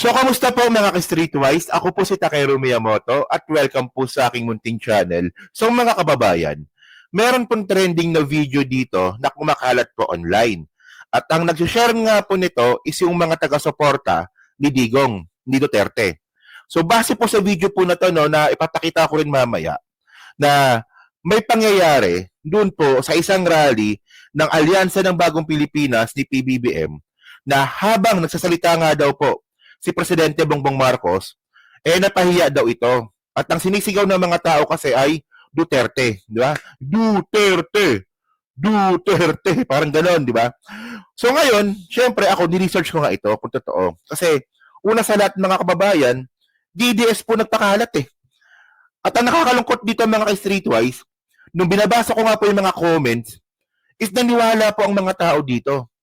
So, kamusta po mga ka-Streetwise? Ako po si Takeru Miyamoto at welcome po sa aking munting channel. So mga kababayan, meron pong trending na video dito na kumakalat po online. At ang nag-share nga po nito is yung mga taga-suporta ni Digong, ni Duterte. So base po sa video po na to no, na ipapakita ko rin mamaya na may pangyayari doon po sa isang rally ng Alyansa ng Bagong Pilipinas ni PBBM na habang nagsasalita nga daw po si Presidente Bongbong Marcos, napahiya daw ito. At ang sinisigaw ng mga tao kasi ay Duterte, di ba? Duterte! Duterte! Parang ganon, di ba? So ngayon, syempre ako, ni-research ko nga ito kung totoo. Kasi una sa lahat mga kababayan, DDS po nagpakalat eh. At ang nakakalungkot dito mga ka-Streetwise, nung binabasa ko nga po yung mga comments, is naniwala po ang mga tao dito.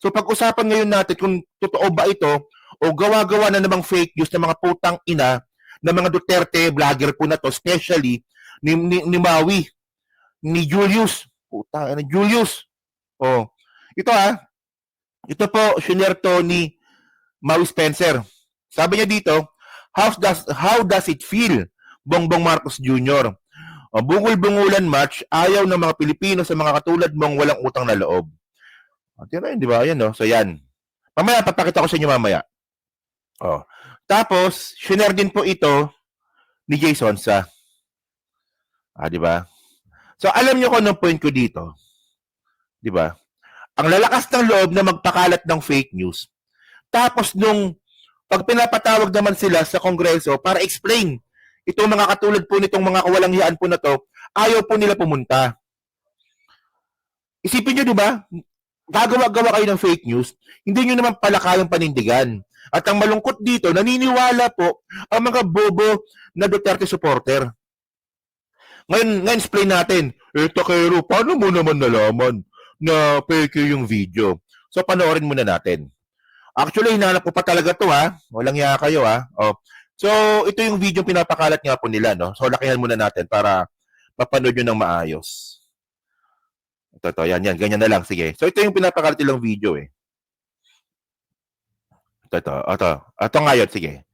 So pag-usapan ngayon natin kung totoo ba ito o gawa-gawa na namang fake news ng mga putang ina ng mga Duterte vlogger po na to, especially ni Maui, ni Julius. Putang ina, Julius. Oh. Ito po, shinare to ni Maui Spencer. Sabi niya dito, how does it feel, Bongbong Marcos Jr.? Bungol-bungulan match, ayaw ng mga Pilipino sa mga katulad mong walang utang na loob. Tira yun, di ba? Ayan, no? So, yan. Mamaya, papakita ko sa inyo mamaya. Oh. Tapos, shinare din po ito ni Jason sa di ba? So, alam niyo kung anong point ko dito. Di ba? Ang lalakas ng loob na magpakalat ng fake news. Tapos, pag pinapatawag naman sila sa Kongreso para explain itong mga katulad po nitong mga kawalanghiyaan po na to, ayaw po nila pumunta. Isipin nyo, di ba? Gagawa-gawa kayo ng fake news, hindi nyo naman pala kayang panindigan. At ang malungkot dito, naniniwala po ang mga bobo na Duterte supporter. Ngayon explain natin, Takeru, paano mo naman nalaman na fake yung video? So, panoorin muna natin. Actually, hinanap ko pa talaga to ha. Walang hiya kayo ha. Oh. So, ito yung video pinapakalat nga po nila, no? So, lakihan muna natin para mapanood nyo ng maayos. Ito, yan, ganyan na lang, sige. So, ito yung pinapakalat nilang video eh. Ito nga yun, sige.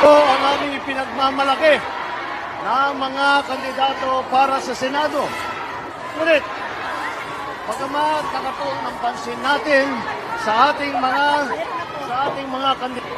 Ito ang aming ipinagmamalaki na mga kandidato para sa Senado. Ngunit, pagkamat nakatuon ng pansin natin sa ating mga kandidato.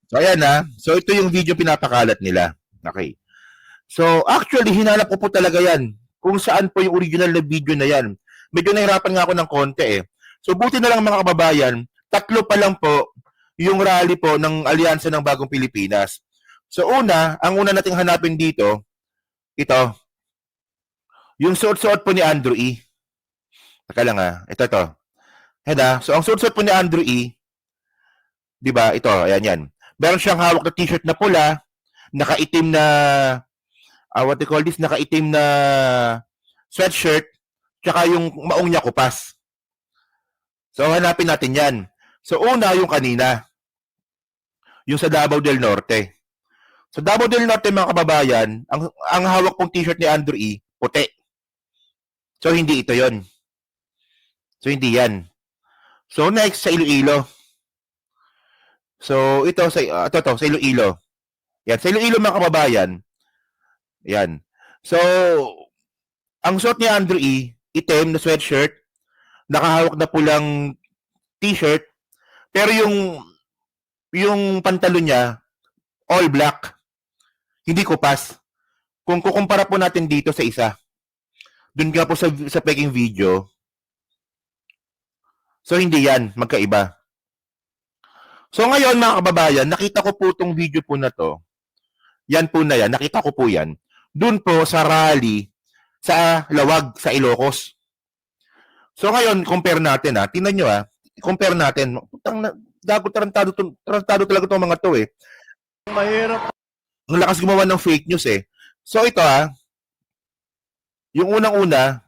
So, ayan ha. So, ito yung video pinapakalat nila. Okay. So, actually, hinanap ko po talaga yan. Kung saan po yung original na video na yan. Medyo nahirapan nga ako ng konti eh. So, buti na lang mga kababayan, 3 pa lang po yung rally po ng Alyansa ng Bagong Pilipinas. So, ang una nating hanapin dito, ito. Yung suot-suot po ni Andrew E. Taka lang ha. Ito. So, ang suot-suot po ni Andrew E. Diba? Ito, ayan yan. Meron siyang hawak na t-shirt na pula, nakaitim na, what they call this, nakaitim na sweatshirt, tsaka yung maong niya kupas. So, hanapin natin yan. So, una yung kanina. Yung sa Davao del Norte. Sa Davao del Norte, mga kababayan, ang hawak pong t-shirt ni Andrew E, puti. So, hindi ito yon. So, hindi yan. So, next, sa Iloilo. So, ito sa Iloilo. Yan, sa Iloilo mga kababayan. Yan. So, ang suot ni Andrew E, itim na sweatshirt, nakahawak na pulang t-shirt, pero yung pantalon niya, all black. Hindi kupas. Kung kukumpara po natin dito sa isa, dun nga po sa peking video, so hindi yan, magkaiba. So ngayon mga kababayan, nakita ko po itong video po na to. Yan po na yan, nakita ko po yan. Doon po sa rally sa Lawag, sa Ilocos. So ngayon, compare natin ha. Tingnan nyo ha. Compare natin. Tarantado talaga itong mga to eh. Mahirap Ang lakas gumawa ng fake news eh. So ito yung unang-una,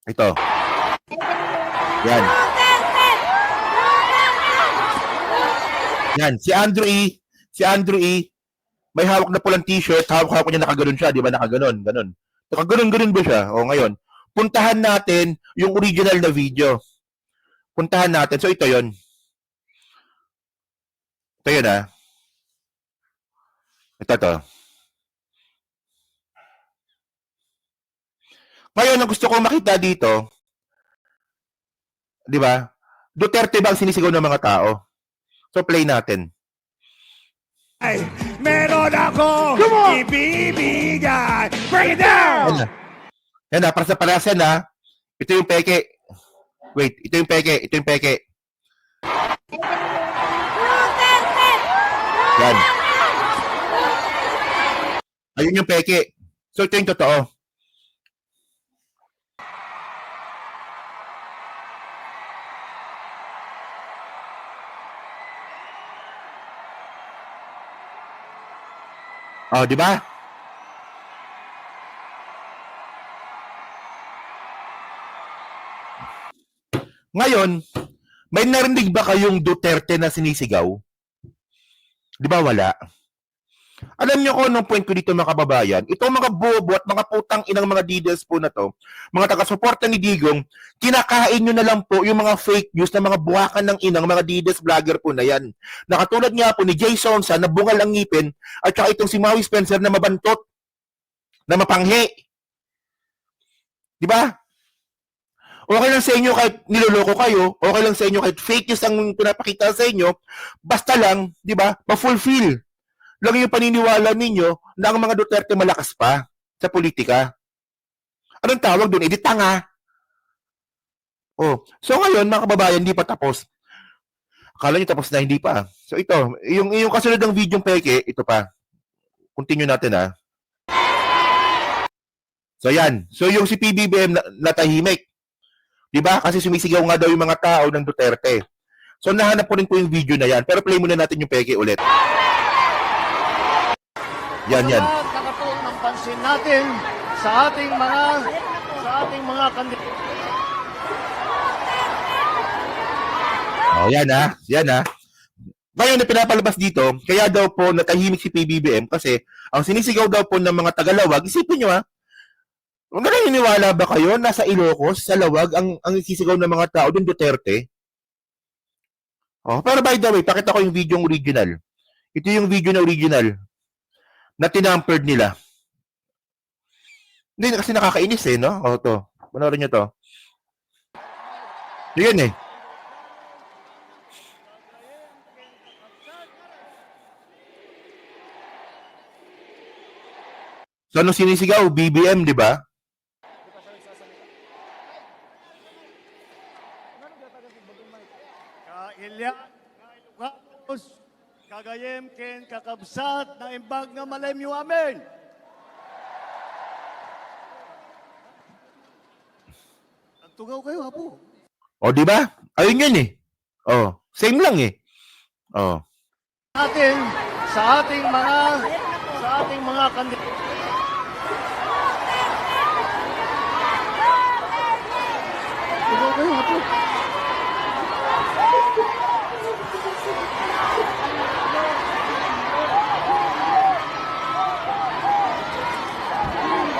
ito. Yan. Yan, si Andrew E, may hawak na pulang t-shirt, hawak niya nakaganon siya, di ba nakaganon, ganon. Nakaganon ba siya? O ngayon, puntahan natin yung original na video. Puntahan natin. So ito yon. Ito yun Ito to. Ngayon, ang gusto kong makita dito, di ba? Duterte ba ang sinisigaw ng mga tao? So play natin. Ay, meron ako ibibigay. Break it down! Yan na, para sa palasan ito yung peke. Wait, ito yung peke. Yan. Ayun yung peke. So ito yung totoo. Oh, di ba? Ngayon, may narinig ba kayong Duterte na sinisigaw? Di ba wala? Alam niyo kung anong point ko dito mga kababayan, itong mga bobo at mga putang inang mga details po na to, mga taga-suporta ni Digong, kinakain nyo na lang po yung mga fake news na mga buwakan ng inang mga details vlogger po na yan. Nakatulad nga po ni Jay Sonsa na bungal ang ngipin at saka itong si Maui Spencer na mabantot, na mapanghi. Di ba? Okay lang sa inyo kahit niloloko kayo, okay lang sa inyo kahit fake news ang pinapakita sa inyo, basta lang, di ba, ma-fulfill lang yung paniniwala ninyo na ang mga Duterte malakas pa sa politika. Anong tawag doon? Edi tanga. Oh. So ngayon, mga kababayan, hindi pa tapos. Akala nyo tapos na, hindi pa. So ito, yung kasunod ng video peke, ito pa. Continue natin So yan. So yung si PBBM natahimik. Diba? Kasi sumisigaw nga daw yung mga tao ng Duterte. So nahanap ko rin po yung video na yan. Pero play muna natin yung peke ulit. Yan. Nakatuon ng pansin natin sa ating mga kandidato. Oh, yan Ngayon na pinapalabas dito, kaya daw po natahimik si PBBM kasi ang sinisigaw daw po ng mga Tagalawag, isipin nyo naniniwala ba kayo nasa Ilocos, sa Lawag, ang sisigaw ng mga tao doon Duterte? Oh, pero by the way, pakita ko yung video original. Ito yung video na original na tinampered nila. Hindi kasi nakakainis no? O to. Panoorin nyo to. Yan So ano sinisigaw? BBM, di ba? Kailyan, Ilocos, Cagayan, ken kakabsat na imbag nga malemyo amin. Nagtugaw kayo, Apo. O, di ba? Ayun yun same lang Oh. Natin sa ating mga kandidato. Tugaw kayo, Apo.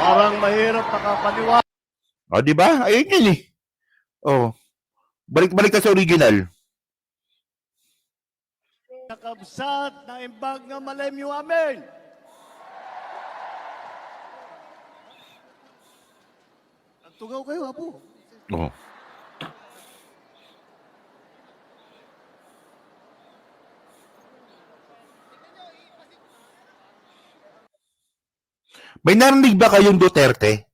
Parang mahirap nakapaniwala. O, di ba? Ayun yun Oh. Balik ka sa original. Nakabsat na imbag nga malemyo amin. Nagtugaw kayo, Apo. Oh. May narinig ba kayong Duterte?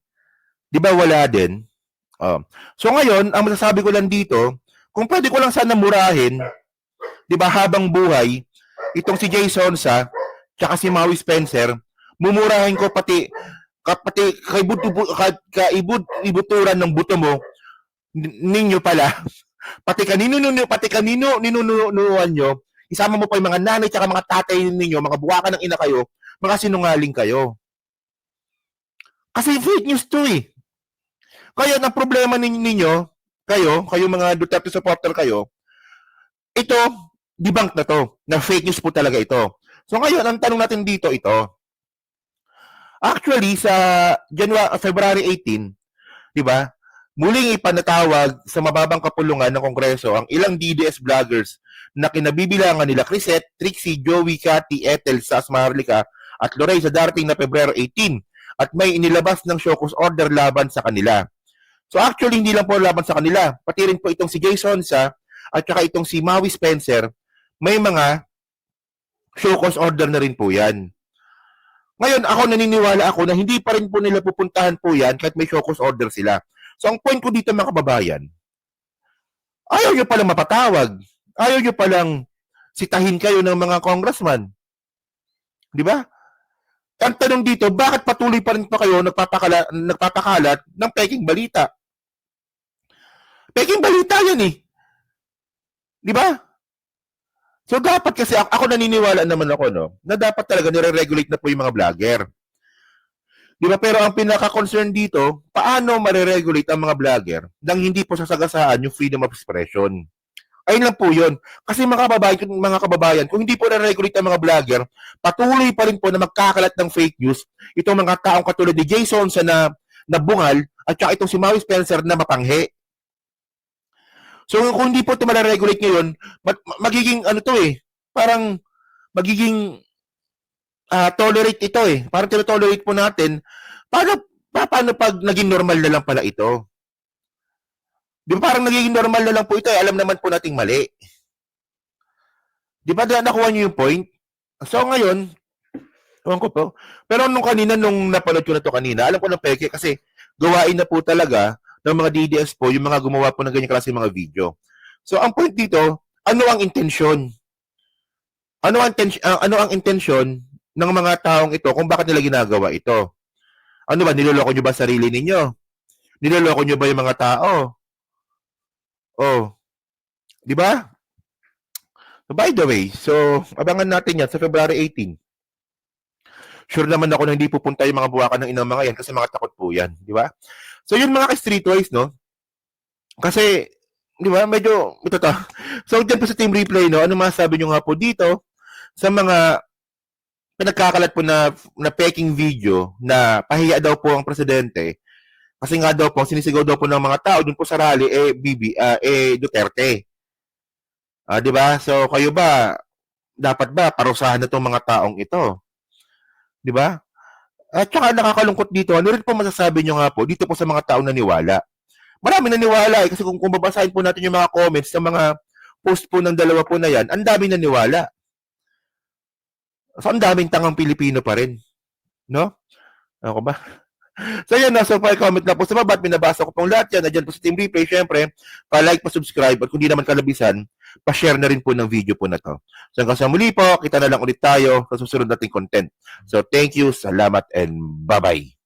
Di ba wala din? Oh. So ngayon, ang masasabi ko lang dito, kung pwede ko lang sana murahin, di ba habang buhay, itong si Jay Sonsa, tsaka si Maui Spencer, mumurahin ko pati kaibuturan ng buto mo, ninyo pala, pati kanino ninunuan nyo, isama mo pa yung mga nanay tsaka mga tatay ninyo, mga buwakan ng ina kayo, mga sinungaling kayo. Kasi fake news to eh. Kaya ang problema ninyo, kayo mga Duterte supporter kayo, ito, debunk na to, na fake news po talaga ito. So ngayon, ang tanong natin dito, ito. Actually, sa February 18, di ba, muling ipanatawag sa mababang kapulungan ng Kongreso ang ilang DDS vloggers na kinabibilangan nila Crisette, Trixie, Joey, Cathy, Ethel, Sas, Maharlika at Lorey sa darating na Pebrero 18 at may inilabas ng show cause order laban sa kanila. So actually, hindi lang po laban sa kanila. Pati rin po itong si Jason Sa at saka itong si Maui Spencer, may mga show cause order na rin po yan. Ngayon, ako naniniwala ako na hindi pa rin po nila pupuntahan po yan kahit may show cause order sila. So ang point ko dito mga kababayan, ayaw nyo palang mapatawag. Ayaw nyo palang sitahin kayo ng mga congressman. Di ba? Ang tanong dito, bakit patuloy pa rin pa kayo nagpapakalat ng peking balita? Peking balita yan eh. Di ba? So dapat kasi ako naniniwala naman ako na dapat talaga nire-regulate na po yung mga vlogger. Di ba? Pero ang pinaka-concern dito, paano mare-regulate ang mga vlogger nang hindi po sasagasaan yung freedom of expression? Ayun lang po yun. Kasi mga kababayan, kung hindi po na-regulate ang mga vlogger, patuloy pa rin po na magkakalat ng fake news itong mga taong katulad ni Jason sa na bungal at saka itong si Maui Spencer na mapanghe. So kung hindi po ito mare-regulate ngayon, magiging parang magiging tolerate ito eh. Parang tino-tolerate po natin. Paano pag naging normal na lang pala ito? Di ba parang nagiging normal na lang po ito eh. Alam naman po nating mali. Di ba nakuha niyo yung point? So ngayon, ewan ko po. Pero nung napanood ko na to kanina, alam ko na peke kasi gawain na po talaga ng mga DDS po, yung mga gumawa po ng ganyan klase mga video. So ang point dito, ano ang intensyon? Ano ang intensyon ng mga taong ito kung bakit nila ginagawa ito? Ano ba, niloloko nyo ba sarili ninyo? Niloloko nyo ba yung mga tao? Oh. Di ba? By the way, so abangan natin yan sa February 18. Sure naman ako na hindi pupunta yung mga buwakan ng inang mga yan kasi mga takot po yan. Di ba? So yun mga ka-streetwise, Kasi, di ba, medyo, ito to. So dyan po sa Team Replay, ano masasabi nyo nga po dito sa mga pinagkakalat po na peking video na pahiya daw po ang presidente kasi nga daw po, sinisigaw daw po ng mga tao dun po sa rally, Duterte. Di ba? So kayo ba, dapat ba parusahan na itong mga taong ito? Di ba? At saka nakakalungkot dito, ano rin po masasabi nyo nga po dito po sa mga taong naniwala? Marami naniwala kasi kung babasahin po natin yung mga comments sa mga post po ng dalawa po na yan, ang daming naniwala. So ang daming tangang Pilipino pa rin. No? Ako ba? So yan so comment na po sa baba at binabasa ko pong lahat yan. Nandiyan po sa Team Replay, syempre, pa-like, pa-subscribe at kung di naman kalabisan, pa-share na rin po ng video po na to. So hanggang sa muli po, kita na lang ulit tayo sa susunod nating content. So thank you, salamat, and bye-bye.